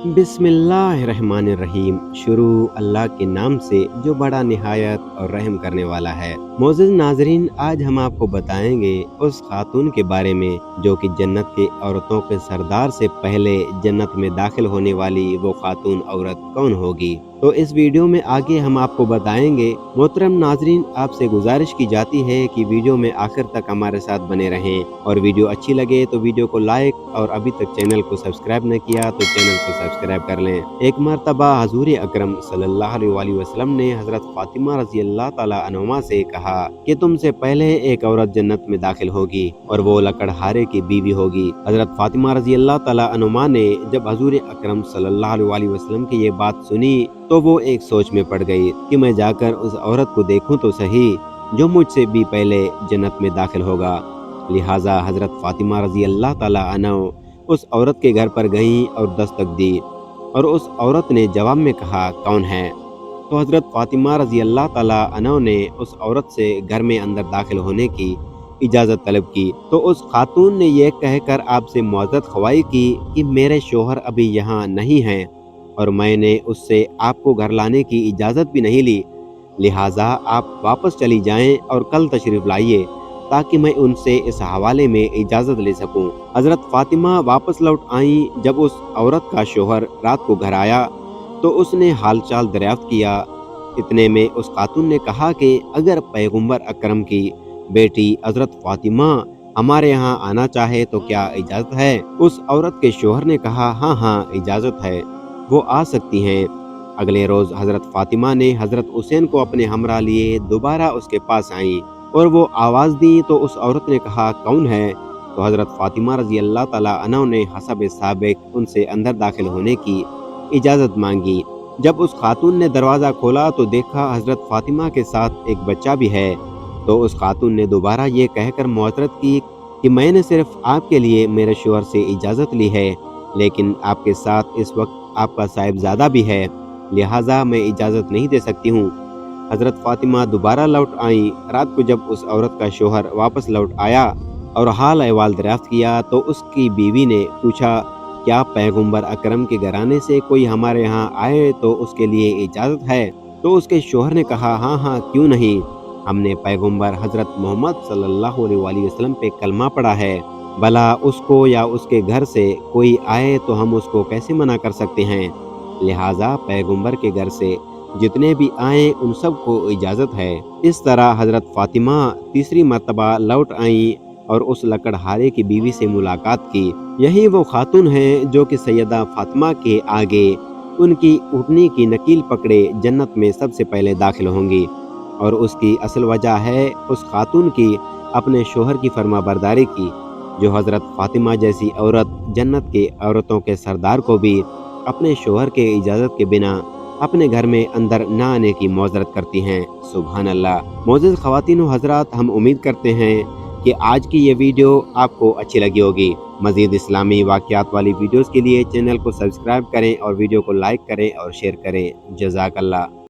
बिस्मिल्लाहिर्रहमानिर्रहीम। शुरू अल्लाह के नाम से जो बड़ा निहायत और रहम करने वाला है। मोअज़्ज़िज़ नाज़रीन, आज हम आपको बताएंगे उस खातून के बारे में जो कि जन्नत के औरतों के सरदार से पहले जन्नत में दाखिल होने वाली वो खातून औरत कौन होगी। तो इस वीडियो में आगे हम आपको बताएंगे। मोहतरम नाज़रीन, आपसे गुजारिश की जाती है कि वीडियो में आखिर तक हमारे साथ बने रहें और वीडियो अच्छी लगे तो वीडियो को लाइक और अभी तक चैनल को सब्सक्राइब न किया तो चैनल को सब्सक्राइब कर लें। एक मरतबा हजूर अकरम सल्लल्लाहु अलैहि वसल्लम ने हजरत फातिमा रज़ी अल्लाह ताला अन्हा से कहा कि तुमसे पहले एक औरत जन्नत में दाखिल होगी और वो लकड़हारे की बीवी होगी। हजरत फातिमा रज़ी अल्लाह ताला अन्हा ने जब हजूर अकरम सल्लल्लाहु अलैहि वसल्लम की ये बात सुनी तो वो एक सोच में पड़ गई कि मैं जाकर उस औरत को देखूं तो सही जो मुझसे भी पहले जन्नत में दाखिल होगा। लिहाजा हजरत फातिमा रज़ी अल्लाह ताला अन्हा उस औरत के घर पर गईं और दस्तक दी और उस औरत ने जवाब में कहा, कौन है? तो हजरत फातिमा रज़ी अल्लाह ताला अन्हा ने उस औरत से घर में अंदर दाखिल होने की इजाज़त तलब की। तो उस खातून ने यह कहकर आपसे मुआज़त ख्वाही की कि मेरे शोहर अभी यहाँ नहीं हैं और मैंने उससे आपको घर लाने की इजाज़त भी नहीं ली, लिहाजा आप वापस चली जाएं और कल तशरीफ़ लाइए ताकि मैं उनसे इस हवाले में इजाज़त ले सकूं। हज़रत फातिमा वापस लौट आईं। जब उस औरत का शोहर रात को घर आया तो उसने हालचाल दरियाफ्त किया। इतने में उस खातून ने कहा कि अगर पैगंबर अकरम की बेटी हज़रत फातिमा हमारे यहाँ आना चाहे तो क्या इजाज़त है? उस औरत के शोहर ने कहा, हाँ हाँ इजाज़त है, वो आ सकती हैं। अगले रोज़ हज़रत फातिमा ने हज़रत हुसैन को अपने हमरा लिए दोबारा उसके पास आईं और वो आवाज़ दी तो उस औरत ने कहा, कौन है? तो हज़रत फातिमा रज़ी अल्लाह ताला अन्हा ने हसब साबिक उनसे अंदर दाखिल होने की इजाज़त मांगी। जब उस खातून ने दरवाज़ा खोला तो देखा हज़रत फातिमा के साथ एक बच्चा भी है। तो उस खातून ने दोबारा ये कहकर मुआतरत की कि मैंने सिर्फ आपके लिए मेरे शोहर से इजाज़त ली है, लेकिन आपके साथ इस वक्त आपका साहिबजादा भी है, लिहाजा मैं इजाज़त नहीं दे सकती हूँ। हज़रत फातिमा दोबारा लौट आईं। रात को जब उस औरत का शोहर वापस लौट आया और हाल अहवाल दरियाफ्त किया तो उसकी बीवी ने पूछा, क्या पैगंबर अकरम के घराने से कोई हमारे यहाँ आए तो उसके लिए इजाज़त है? तो उसके शोहर ने कहा, हाँ हाँ क्यों नहीं, हमने पैगंबर हज़रत मोहम्मद सल्लल्लाहु अलैहि वसल्लम पे कलमा पढ़ा है, भला उसको या उसके घर से कोई आए तो हम उसको कैसे मना कर सकते हैं। लिहाजा पैगंबर के घर से जितने भी आए उन सब को इजाज़त है। इस तरह हज़रत फातिमा तीसरी मर्तबा लौट आईं और उस लकड़हारे की बीवी से मुलाकात की। यही वो खातून हैं जो कि सैयदा फातिमा के आगे उनकी ऊँटनी की नकील पकड़े जन्नत में सबसे पहले दाखिल होंगी। और उसकी असल वजह है उस खातून की अपने शोहर की फरमाबरदारी की, जो हज़रत फातिमा जैसी औरत जन्नत के औरतों के सरदार को भी अपने शोहर के इजाज़त के बिना अपने घर में अंदर न आने की मौजरत करती हैं। सुभान अल्लाह। मोअज़्ज़िज़ ख़वातीन व हज़रात, हम उम्मीद करते हैं कि आज की ये वीडियो आपको अच्छी लगी होगी। मज़ीद इस्लामी वाक़यात वाली वीडियोज़ के लिए चैनल को सब्सक्राइब करें और वीडियो को लाइक करें और शेयर करें। जज़ाकल्लाह।